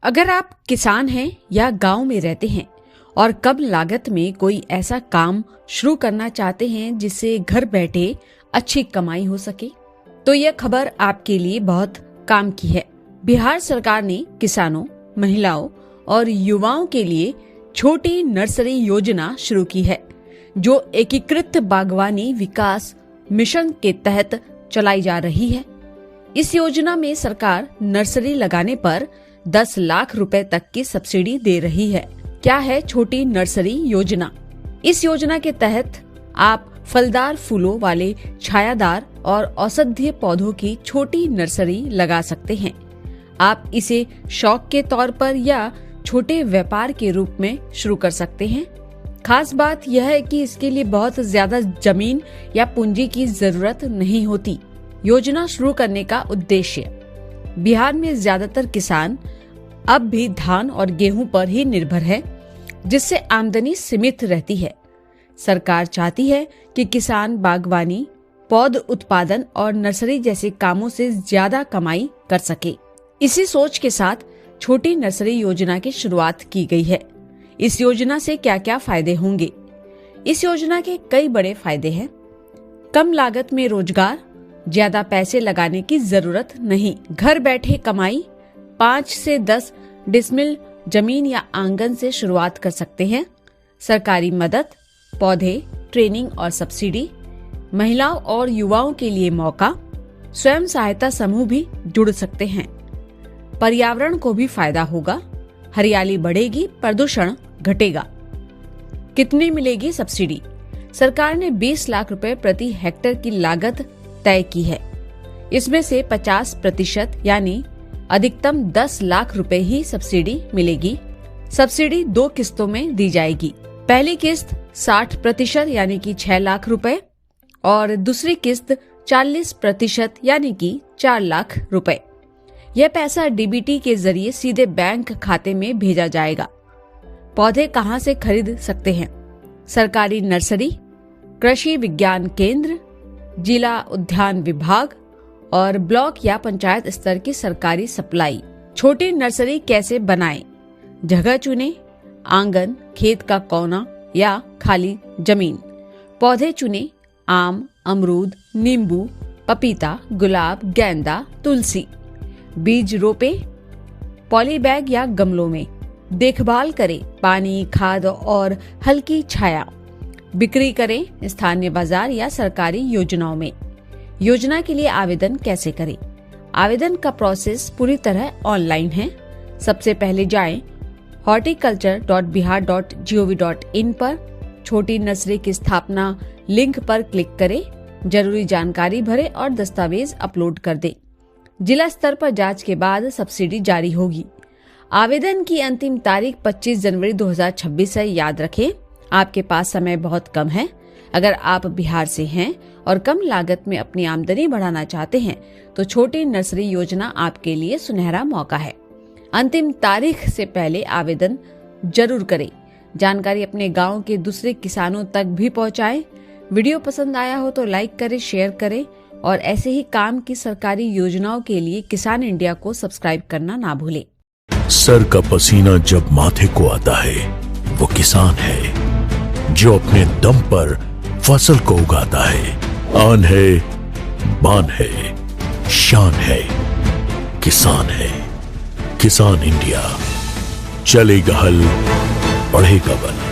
अगर आप किसान हैं या गांव में रहते हैं और कम लागत में कोई ऐसा काम शुरू करना चाहते हैं जिससे घर बैठे अच्छी कमाई हो सके, तो यह खबर आपके लिए बहुत काम की है। बिहार सरकार ने किसानों, महिलाओं और युवाओं के लिए छोटी नर्सरी योजना शुरू की है, जो एकीकृत बागवानी विकास मिशन के तहत चलाई जा रही है। इस योजना में सरकार नर्सरी लगाने पर 10 लाख रुपए तक की सब्सिडी दे रही है। क्या है छोटी नर्सरी योजना? इस योजना के तहत आप फलदार फूलों वाले छायादार और औषधीय पौधों की छोटी नर्सरी लगा सकते हैं। आप इसे शौक के तौर पर या छोटे व्यापार के रूप में शुरू कर सकते हैं। खास बात यह है कि इसके लिए बहुत ज्यादा जमीन या पूंजी की जरूरत नहीं होती। योजना शुरू करने का उद्देश्य, बिहार में ज्यादातर किसान अब भी धान और गेहूं पर ही निर्भर है, जिससे आमदनी सीमित रहती है। सरकार चाहती है कि किसान बागवानी, पौध उत्पादन और नर्सरी जैसे कामों से ज्यादा कमाई कर सके। इसी सोच के साथ छोटी नर्सरी योजना की शुरुआत की गई है। इस योजना से क्या क्या फायदे होंगे? इस योजना के कई बड़े फायदे हैं। कम लागत में रोजगार, ज्यादा पैसे लगाने की जरूरत नहीं, घर बैठे कमाई, 5 से 10 डिसमिल जमीन या आंगन से शुरुआत कर सकते हैं। सरकारी मदद, पौधे, ट्रेनिंग और सब्सिडी, महिलाओं और युवाओं के लिए मौका, स्वयं सहायता समूह भी जुड़ सकते हैं। पर्यावरण को भी फायदा होगा, हरियाली बढ़ेगी, प्रदूषण घटेगा। कितनी मिलेगी सब्सिडी? सरकार ने 20 लाख रुपए प्रति हेक्टेयर की लागत तय की है। इसमें से 50% यानी अधिकतम 10 लाख रुपए ही सब्सिडी मिलेगी। सब्सिडी 2 किस्तों में दी जाएगी। पहली किस्त 60% यानी कि 6 लाख रुपए और दूसरी किस्त 40% यानी कि 4 लाख रुपए। यह पैसा डीबीटी के जरिए सीधे बैंक खाते में भेजा जाएगा। पौधे कहां से खरीद सकते हैं? सरकारी नर्सरी, कृषि विज्ञान केंद्र, जिला उद्यान विभाग और ब्लॉक या पंचायत स्तर की सरकारी सप्लाई। छोटी नर्सरी कैसे बनाएं? जगह चुनें, आंगन, खेत का कोना या खाली जमीन। पौधे चुनें, आम, अमरूद, नींबू, पपीता, गुलाब, गेंदा, तुलसी। बीज रोपे, पॉली बैग या गमलों में। देखभाल करें, पानी, खाद और हल्की छाया। बिक्री करें स्थानीय बाजार या सरकारी योजनाओं में। योजना के लिए आवेदन कैसे करें? आवेदन का प्रोसेस पूरी तरह ऑनलाइन है। सबसे पहले जाएं horticulture.bihar.gov.in पर। छोटी नर्सरी की स्थापना लिंक पर क्लिक करें, जरूरी जानकारी भरें और दस्तावेज अपलोड कर दें। जिला स्तर पर जांच के बाद सब्सिडी जारी होगी। आवेदन की अंतिम तारीख 25 जनवरी 2026 है, याद रखें। आपके पास समय बहुत कम है। अगर आप बिहार से हैं और कम लागत में अपनी आमदनी बढ़ाना चाहते हैं तो छोटी नर्सरी योजना आपके लिए सुनहरा मौका है। अंतिम तारीख से पहले आवेदन जरूर करें। जानकारी अपने गांव के दूसरे किसानों तक भी पहुंचाएं। वीडियो पसंद आया हो तो लाइक करें, शेयर करें और ऐसे ही काम की सरकारी योजनाओं के लिए किसान इंडिया को सब्सक्राइब करना ना भूलें। सर का पसीना जब माथे को आता है वो किसान है, जो अपने दम पर फसल को उगाता है। आन है, बान है, शान है, किसान है। किसान इंडिया, चलेगा हल, बढ़ेगा बल।